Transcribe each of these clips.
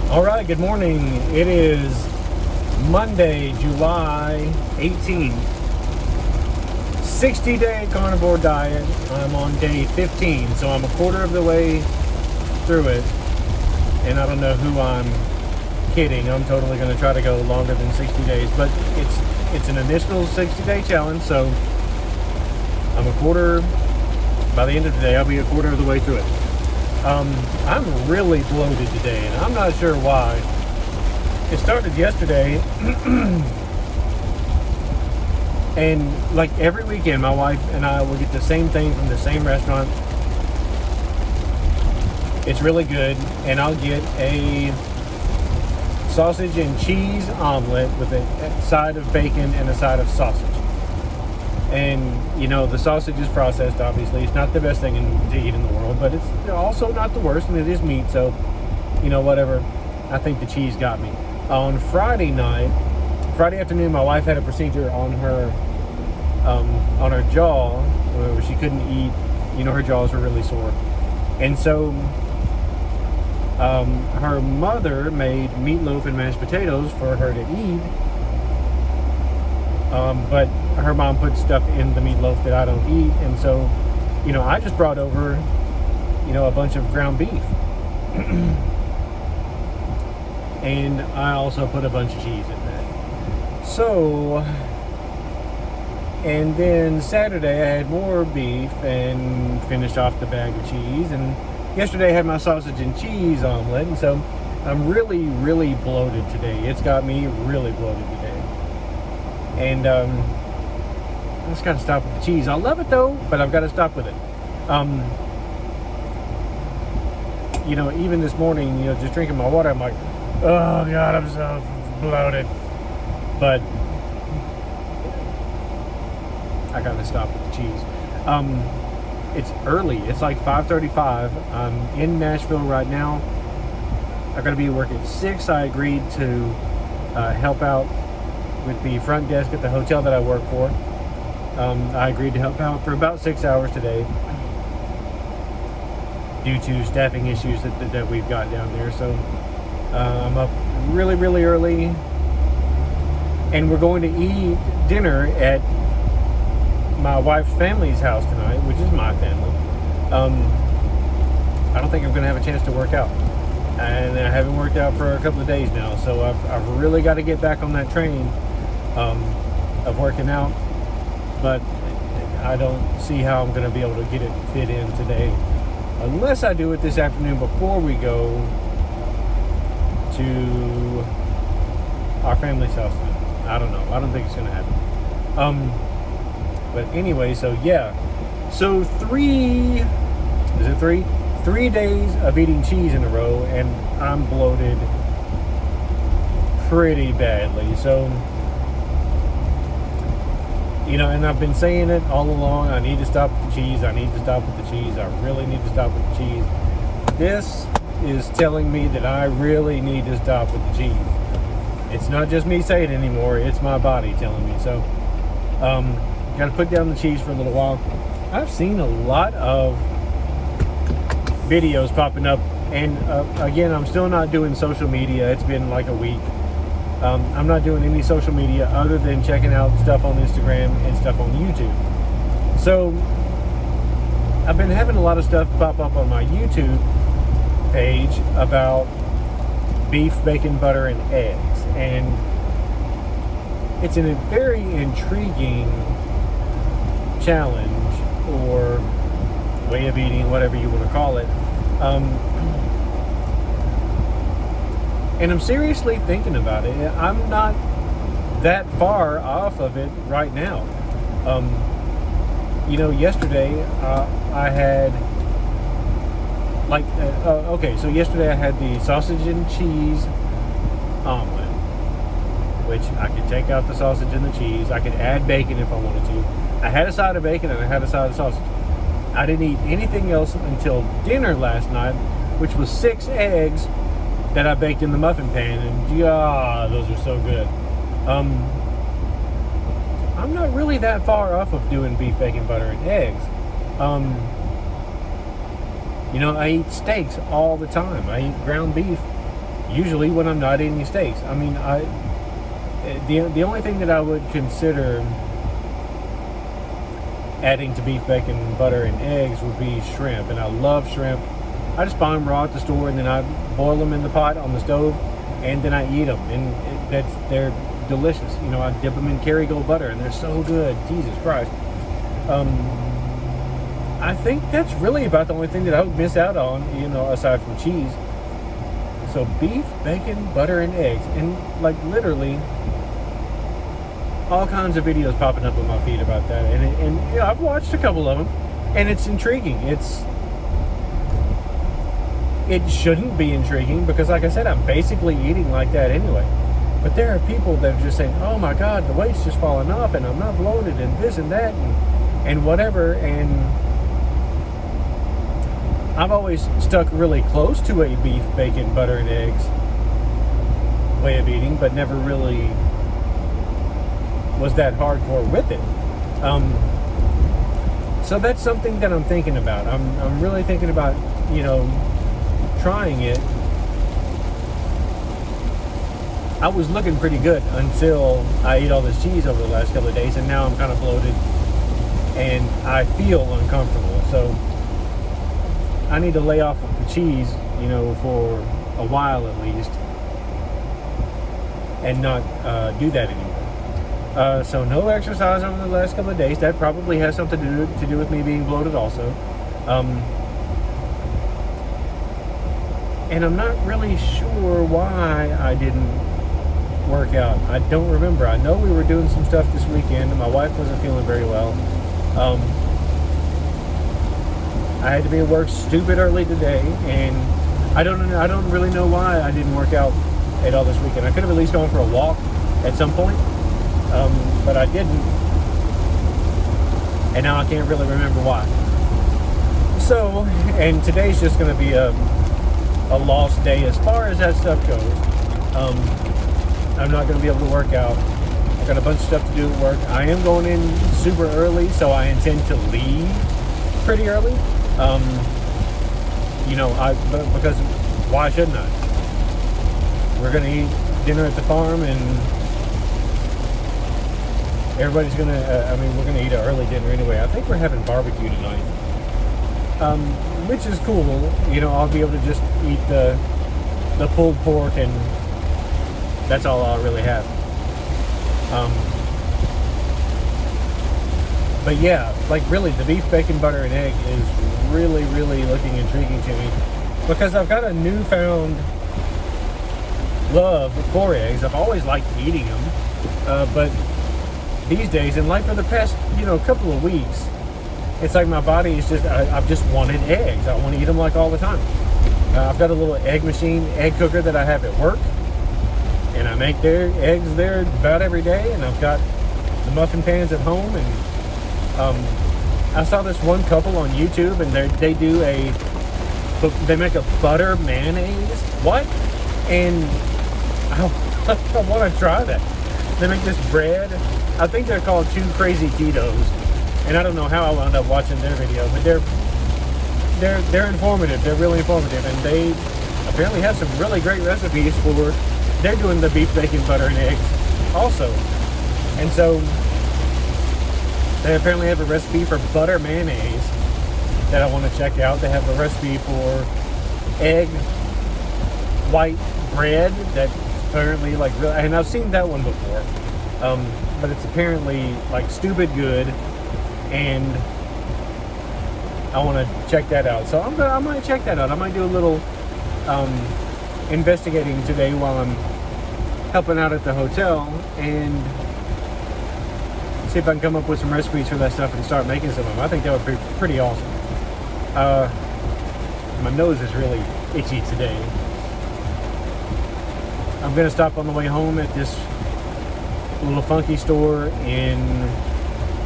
All right, good morning. It is Monday, July 18th. 60-day carnivore diet. I'm on day 15, so I'm a quarter of the way through it. And I don't know who I'm kidding. I'm totally going to try to go longer than 60 days, but it's an initial 60-day challenge, so I'm a quarter. By the end of the day, I'll be a quarter of the way through it. I'm really bloated today, and I'm not sure why. It started yesterday, and like every weekend, my wife and I will get the same thing from the same restaurant. It's really good, and I'll get a sausage and cheese omelet with a side of bacon and a side of sausage. And, you know, the sausage is processed, obviously. It's not the best thing to eat in the world, but it's also not the worst, and it is meat, so, you know, whatever. I think the cheese got me. On Friday afternoon, my wife had a procedure on her jaw where she couldn't eat. You know, her jaws were really sore. And so her mother made meatloaf and mashed potatoes for her to eat. But her mom put stuff in the meatloaf that I don't eat, and so, you know, I just brought over, you know, a bunch of ground beef. And I also put a bunch of cheese in that. So, and then Saturday I had more beef and finished off the bag of cheese, and yesterday I had my sausage and cheese omelet, and so I'm really, really bloated today. It's got me really bloated today. And I just got to stop with the cheese. I love it though, but I've got to stop with it. You know, even this morning, you know, just drinking my water, I'm like, oh God, I'm so bloated. But I got to stop with the cheese. It's early. It's like 5:35. I'm in Nashville right now. I got to be at work at 6. I agreed to help out with the front desk at the hotel that I work for. I agreed to help out for about 6 hours today due to staffing issues that we've got down there. So I'm up really, really early, and we're going to eat dinner at my wife's family's house tonight, which is my family. I don't think I'm going to have a chance to work out, and I haven't worked out for a couple of days now, so I've really got to get back on that train of working out, but I don't see how I'm going to be able to get it fit in today unless I do it this afternoon before we go to our family's house tonight. I don't know. I don't think it's going to happen. But anyway, so yeah. So 3 days of eating cheese in a row, and I'm bloated pretty badly. So, you know, and I've been saying it all along, I need to stop with the cheese, I need to stop with the cheese, I really need to stop with the cheese. This is telling me that I really need to stop with the cheese. It's not just me saying it anymore, it's my body telling me. So, got to put down the cheese for a little while. I've seen a lot of videos popping up, and again, I'm still not doing social media. It's been like a week. I'm not doing any social media other than checking out stuff on Instagram and stuff on YouTube. So I've been having a lot of stuff pop up on my YouTube page about beef, bacon, butter, and eggs. And it's a very intriguing challenge or way of eating, whatever you want to call it. And I'm seriously thinking about it. I'm not that far off of it right now. You know, yesterday I had so yesterday I had the sausage and cheese omelet, which I could take out the sausage and the cheese. I could add bacon if I wanted to. I had a side of bacon and I had a side of sausage. I didn't eat anything else until dinner last night, which was 6 eggs that I baked in the muffin pan, and those are so good. I'm not really that far off of doing beef, bacon, butter, and eggs. You know, I eat steaks all the time. I eat ground beef usually when I'm not eating steaks. I mean, the only thing that I would consider adding to beef, bacon, butter, and eggs would be shrimp, and I love shrimp. I just buy them raw at the store, and then I boil them in the pot on the stove, and then I eat them, and they're delicious. You know, I dip them in Kerrygold butter, and they're so good. Jesus Christ. I think that's really about the only thing that I would miss out on, you know, aside from cheese. So beef, bacon, butter, and eggs, and like literally all kinds of videos popping up on my feed about that, and you know, I've watched a couple of them, and it's intriguing. It shouldn't be intriguing because, like I said, I'm basically eating like that anyway. But there are people that are just saying, "Oh my God, the weight's just falling off, and I'm not bloated, and this and that, and whatever." And I've always stuck really close to a beef, bacon, butter, and eggs way of eating, but never really was that hardcore with it. So that's something that I'm thinking about. I'm really thinking about, you know, trying it. I was looking pretty good until I ate all this cheese over the last couple of days, and now I'm kind of bloated and I feel uncomfortable. So I need to lay off of the cheese, you know, for a while at least, and not do that anymore. So no exercise over the last couple of days. That probably has something to do with me being bloated also. And I'm not really sure why I didn't work out. I don't remember. I know we were doing some stuff this weekend, and my wife wasn't feeling very well. I had to be at work stupid early today, and I don't really know why I didn't work out at all this weekend. I could have at least gone for a walk at some point, but I didn't, and now I can't really remember why. So, and today's just going to be a lost day as far as that stuff goes. I'm not going to be able to work out. I've got a bunch of stuff to do at work. I am going in super early, so I intend to leave pretty early. You know, because why shouldn't I? We're going to eat dinner at the farm, and everybody's going to, we're going to eat an early dinner anyway. I think we're having barbecue tonight, which is cool. You know, I'll be able to just eat the pulled pork, and that's all I'll really have. But yeah, like really, the beef, bacon, butter, and egg is really, really looking intriguing to me, because I've got a newfound love for eggs. I've always liked eating them, but these days, and like for the past, couple of weeks, it's like my body is just, I've just wanted eggs. I want to eat them like all the time. I've got a little egg cooker that I have at work, and I make their eggs there about every day, and I've got the muffin pans at home, and I saw this one couple on YouTube, and they make a butter mayonnaise. What? And I want to try that. They make this bread. I think they're called Two Crazy Ketos, and I don't know how I wound up watching their video, but they're informative. They're really informative, and they apparently have some really great recipes for. They're doing the beef, bacon, butter, and eggs also, and so they apparently have a recipe for butter mayonnaise that I want to check out. They have a recipe for egg white bread that apparently and I've seen that one before, but it's apparently like stupid good, and I want to check that out. So I might check that out. I might do a little investigating today while I'm helping out at the hotel, and see if I can come up with some recipes for that stuff and start making some of them. I think that would be pretty awesome. My nose is really itchy today. I'm going to stop on the way home at this little funky store in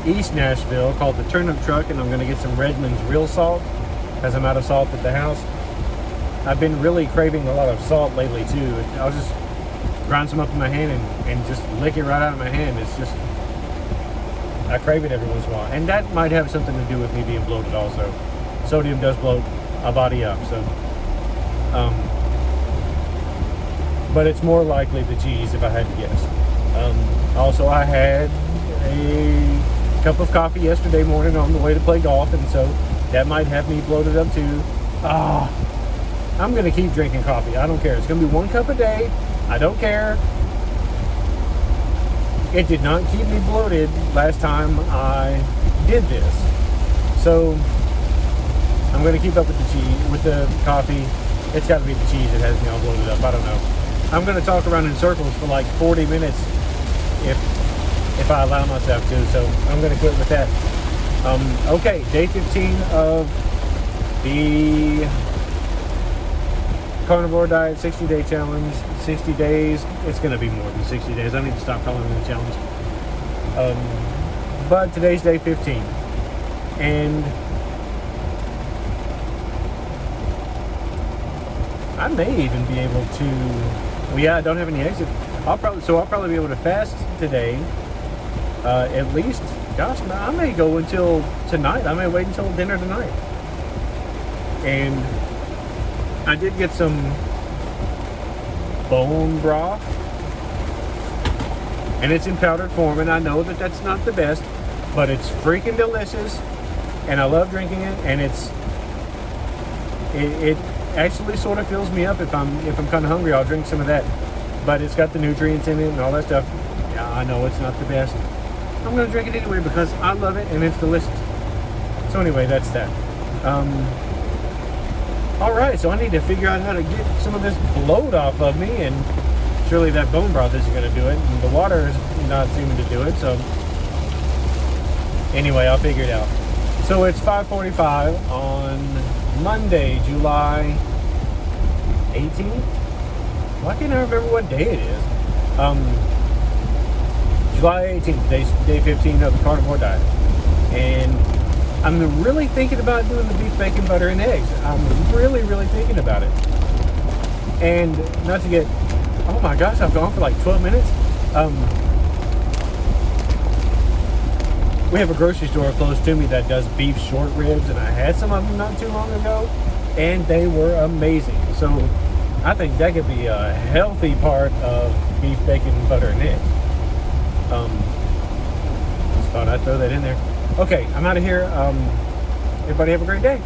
East Nashville called the Turnip Truck, and I'm going to get some Redmond's real salt, as I'm out of salt at the house. I've been really craving a lot of salt lately too. I'll just grind some up in my hand and just lick it right out of my hand. It's just, I crave it every once in a while, and that might have something to do with me being bloated also. Sodium does bloat a body up, so but it's more likely the cheese if I had to guess. Also, I had a cup of coffee yesterday morning on the way to play golf, and so that might have me bloated up too. I'm going to keep drinking coffee. I don't care. It's going to be 1 cup a day. I don't care. It did not keep me bloated last time I did this. So I'm going to keep up with the cheese, with the coffee. It's got to be the cheese that has me all bloated up. I don't know. I'm going to talk around in circles for like 40 minutes if I allow myself to. So I'm going to quit with that. Okay, day 15 of the Carnivore Diet 60-day challenge. 60 days. It's going to be more than 60 days. I need to stop calling it a challenge. But today's day 15. And I may even be able to... Well, yeah, I don't have any eggs. I'll probably be able to fast today. At least, gosh, I may go until tonight. I may wait until dinner tonight. And I did get some bone broth, and it's in powdered form, and I know that that's not the best, but it's freaking delicious, and I love drinking it, and it actually sort of fills me up. If I'm kind of hungry, I'll drink some of that, but it's got the nutrients in it and all that stuff. Yeah, I know it's not the best. I'm gonna drink it anyway because I love it and it's delicious. So anyway, that's that. All right, so I need to figure out how to get some of this bloat off of me, and surely that bone broth isn't going to do it, and the water is not seeming to do it. So anyway, I'll figure it out. So it's 5:45 on Monday, July 18th. Why can't I remember what day it is? July 18th, day 15 of the Carnivore Diet, and I'm really thinking about doing the beef, bacon, butter, and eggs. I'm really thinking about it. And not to get, oh my gosh, I've gone for like 12 minutes. We have a grocery store close to me that does beef short ribs, and I had some of them not too long ago, and they were amazing. So I think that could be a healthy part of beef, bacon, butter, and eggs. Just thought I'd throw that in there. Okay, I'm out of here. Everybody have a great day.